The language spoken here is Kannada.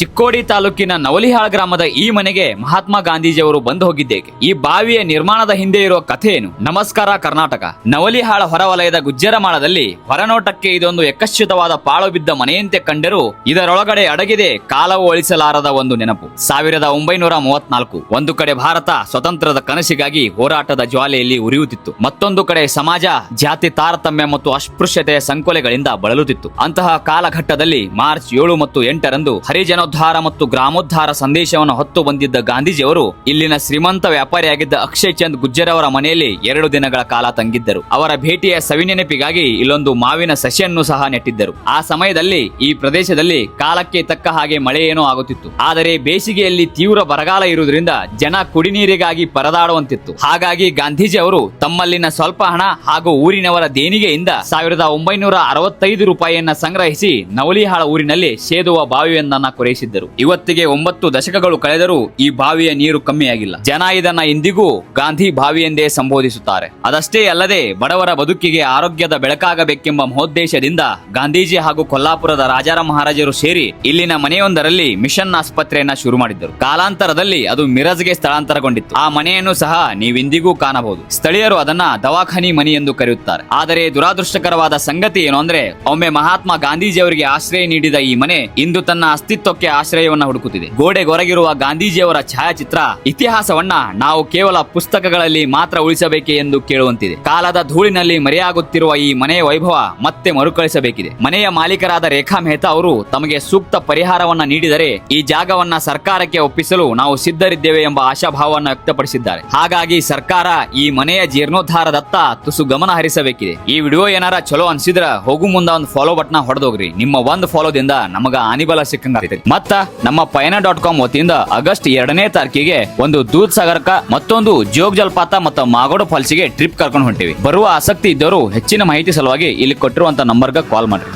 ಚಿಕ್ಕೋಡಿ ತಾಲೂಕಿನ ನವಲಿಹಾಳ ಗ್ರಾಮದ ಈ ಮನೆಗೆ ಮಹಾತ್ಮ ಗಾಂಧೀಜಿಯವರು ಬಂದು ಹೋಗಿದ್ದೇಕೆ? ಈ ಬಾವಿಯ ನಿರ್ಮಾಣದ ಹಿಂದೆ ಇರುವ ಕಥೆ ಏನು? ನಮಸ್ಕಾರ ಕರ್ನಾಟಕ. ನವಲಿಹಾಳ ಹೊರವಲಯದ ಗುಜ್ಜರಮಾಳದಲ್ಲಿ ಹೊರನೋಟಕ್ಕೆ ಇದೊಂದು ಯಕಶ್ಚಿತವಾದ ಪಾಳು ಬಿದ್ದ ಮನೆಯಂತೆ ಕಂಡರೂ ಇದರೊಳಗಡೆ ಅಡಗಿದೆ ಕಾಲವು ಅಳಿಸಲಾರದ ಒಂದು ನೆನಪು. 1934 ಒಂದು ಕಡೆ ಭಾರತ ಸ್ವತಂತ್ರದ ಕನಸಿಗಾಗಿ ಹೋರಾಟದ ಜ್ವಾಲೆಯಲ್ಲಿ ಉರಿಯುತ್ತಿತ್ತು, ಮತ್ತೊಂದು ಕಡೆ ಸಮಾಜ ಜಾತಿ ತಾರತಮ್ಯ ಮತ್ತು ಅಸ್ಪೃಶ್ಯತೆಯ ಸಂಕೋಲೆಗಳಿಂದ ಬಳಲುತ್ತಿತ್ತು. ಅಂತಹ ಕಾಲಘಟ್ಟದಲ್ಲಿ ಮಾರ್ಚ್ 7 ಮತ್ತು 8ರಂದು ಹರಿಜನೋದ್ಧಾರ ಮತ್ತು ಗ್ರಾಮೋದ್ಧಾರ ಸಂದೇಶವನ್ನು ಹೊತ್ತು ಬಂದಿದ್ದ ಗಾಂಧೀಜಿಯವರು ಇಲ್ಲಿನ ಶ್ರೀಮಂತ ವ್ಯಾಪಾರಿಯಾಗಿದ್ದ ಅಕ್ಷಯ್ ಚಂದ್ ಗುಜ್ಜರ್ ಅವರ ಮನೆಯಲ್ಲಿ 2 ದಿನಗಳ ಕಾಲ ತಂಗಿದ್ದರು. ಅವರ ಭೇಟಿಯ ಸವಿನೆನಪಿಗಾಗಿ ಇಲ್ಲೊಂದು ಮಾವಿನ ಸಸಿಯನ್ನು ಸಹ ನೆಟ್ಟಿದ್ದರು. ಆ ಸಮಯದಲ್ಲಿ ಈ ಪ್ರದೇಶದಲ್ಲಿ ಕಾಲಕ್ಕೆ ತಕ್ಕ ಹಾಗೆ ಮಳೆ ಏನೋ ಆಗುತ್ತಿತ್ತು. ಆದರೆ ಬೇಸಿಗೆಯಲ್ಲಿ ತೀವ್ರ ಬರಗಾಲ ಇರುವುದರಿಂದ ಜನ ಕುಡಿನೀರಿಗಾಗಿ ಪರದಾಡುವಂತಿತ್ತು. ಹಾಗಾಗಿ ಗಾಂಧೀಜಿ ಅವರು ತಮ್ಮಲ್ಲಿನ ಸ್ವಲ್ಪ ಹಣ ಹಾಗೂ ಊರಿನವರ ದೇಣಿಗೆಯಿಂದ 1965 ರೂಪಾಯಿಯನ್ನ ಸಂಗ್ರಹಿಸಿ ನವಲಿಹಾಳ ಊರಿನಲ್ಲಿ ಸೇದುವ ಬಾವಿಯೊಂದನ್ನ ಕೊರೆಯಿಸಿದ್ದರು. ಇವತ್ತಿಗೆ 9 ದಶಕಗಳು ಕಳೆದರೂ ಈ ಬಾವಿಯ ನೀರು ಕಮ್ಮಿಯಾಗಿಲ್ಲ. ಜನ ಇದನ್ನ ಇಂದಿಗೂ ಗಾಂಧಿ ಬಾವಿ ಎಂದೇ ಸಂಬೋಧಿಸುತ್ತಾರೆ. ಅದಷ್ಟೇ ಅಲ್ಲದೆ ಬಡವರ ಬದುಕಿಗೆ ಆರೋಗ್ಯದ ಬೆಳಕಾಗಬೇಕೆಂಬ ಮಹೋದ್ದೇಶದಿಂದ ಗಾಂಧೀಜಿ ಹಾಗೂ ಕೊಲ್ಲಾಪುರದ ರಾಜಾರಾಮ ಮಹಾರಾಜರು ಸೇರಿ ಇಲ್ಲಿನ ಮನೆಯೊಂದರಲ್ಲಿ ಮಿಷನ್ ಆಸ್ಪತ್ರೆಯನ್ನ ಶುರು ಮಾಡಿದ್ದರು. ಕಾಲಾಂತರದಲ್ಲಿ ಅದು ಮಿರಜ್ಗೆ ಸ್ಥಳಾಂತರಗೊಂಡಿತ್ತು. ಆ ಮನೆಯನ್ನು ಸಹ ನೀವಿಂದಿಗೂ ಕಾಣಬಹುದು. ಸ್ಥಳೀಯರು ಅದನ್ನ ದವಾಖಾನಿ ಮನೆ ಎಂದು ಕರೆಯುತ್ತಾರೆ. ಆದರೆ ದುರಾದೃಷ್ಟಕರವಾದ ಸಂಗತಿ ಏನು ಅಂದ್ರೆ, ಒಮ್ಮೆ ಮಹಾತ್ಮ ಗಾಂಧೀಜಿಯವರಿಗೆ ಆಶ್ರಯ ನೀಡಿದ ಈ ಮನೆ ಇಂದು ತನ್ನ ಅಸ್ತಿತ್ವಕ್ಕೆ ಆಶ್ರಯವನ್ನ ಹುಡುಕುತ್ತಿದೆ. ಗೋಡೆಗೊರಗಿರುವ ಗಾಂಧೀಜಿಯವರ ಛಾಯಾಚಿತ್ರ ಇತಿಹಾಸವನ್ನ ನಾವು ಕೇವಲ ಪುಸ್ತಕಗಳಲ್ಲಿ ಮಾತ್ರ ಉಳಿಸಬೇಕೆ ಎಂದು ಕೇಳುವಂತಿದೆ. ಕಾಲದ ಧೂಳಿನಲ್ಲಿ ಮರೆಯಾಗುತ್ತಿರುವ ಈ ಮನೆಯ ವೈಭವ ಮತ್ತೆ ಮರುಕಳಿಸಬೇಕಿದೆ. ಮನೆಯ ಮಾಲೀಕರಾದ ರೇಖಾ ಮೆಹ್ತಾ ಅವರು ತಮಗೆ ಸೂಕ್ತ ಪರಿಹಾರವನ್ನ ನೀಡಿದರೆ ಈ ಜಾಗವನ್ನ ಸರ್ಕಾರಕ್ಕೆ ಒಪ್ಪಿಸಲು ನಾವು ಸಿದ್ಧರಿದ್ದೇವೆ ಎಂಬ ಆಶಾಭಾವವನ್ನು ವ್ಯಕ್ತಪಡಿಸಿದ್ದಾರೆ. ಹಾಗಾಗಿ ಸರ್ಕಾರ ಈ ಮನೆಯ ಜೀರ್ಣೋದ್ಧಾರದತ್ತ ತುಸು ಗಮನ ಹರಿಸಬೇಕಿದೆ. ಈ ವಿಡಿಯೋ ಏನಾರ ಚಲೋ ಅನ್ಸಿದ್ರ ಹೋಗು ಮುಂದ ಒಂದು ಫಾಲೋ ಬಟನ್ ಹೊಡೆದೋಗ್ರಿ. ನಿಮ್ಮ ಒಂದು ಫಾಲೋದಿಂದ ನಮಗ ಆನಿಬಲ ಸಿಕ್ಕಂಗಾಗ್ತೈತಿ. ಮತ್ತ ನಮ್ಮ ಪಯಣ.com ವತಿಯಿಂದ ಆಗಸ್ಟ್ 2ನೇ ತಾರೀಕಿಗೆ ಒಂದು ದೂದ್ ಸಾಗರಕ ಮತ್ತೊಂದು ಜೋಗ್ ಜಲಪಾತ ಮತ್ತು ಮಾಗೋಡು ಫಾಲ್ಸಿಗೆ ಟ್ರಿಪ್ ಕರ್ಕೊಂಡು ಹೊಂಟಿವಿ. ಬರುವ ಆಸಕ್ತಿ ಇದ್ದವರು ಹೆಚ್ಚಿನ ಮಾಹಿತಿ ಸಲುವಾಗಿ ಇಲ್ಲಿ ಕೊಟ್ಟಿರುವಂತ ನಂಬರ್ಗೆ ಕಾಲ್ ಮಾಡ್ರಿ.